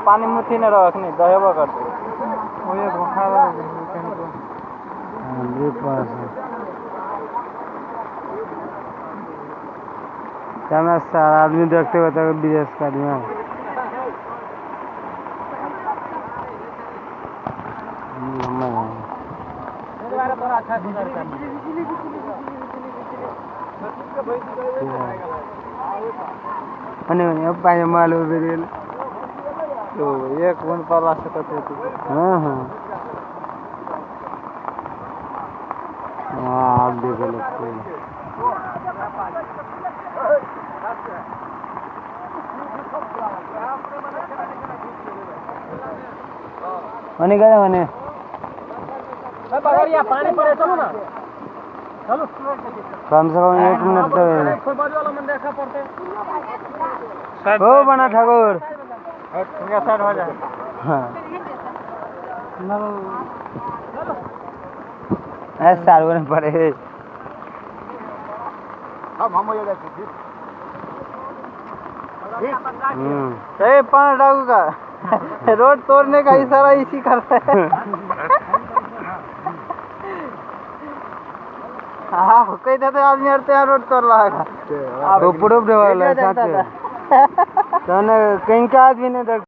पानी मुथी ने रखनी दहेबा करते वो एक खावा ये पास क्या मैं सारा आदमी देखते हुए तक विदेश का आदमी अब पाए मालूम बेरेल तो एक कौन पाला सकते थे हाँ हाँ आप देख लगते हैं मने गए मने पकड़िया पानी पड़े चलो ना चलो कम से कम 1 मिनट तो वाला मन देखा पड़ते ओ बना ठाकुर ये साइड हो जाए हां ऐसे सारों ने पड़े हम हो जाए ए पानी डालू का रोड तोड़ने का इशारा इसी करता है हाँ कई देते आदमी अड़ते हैं रोड तोड़ रहा है तो प्रूफ वाला सच है तो कहीं का आदमी ने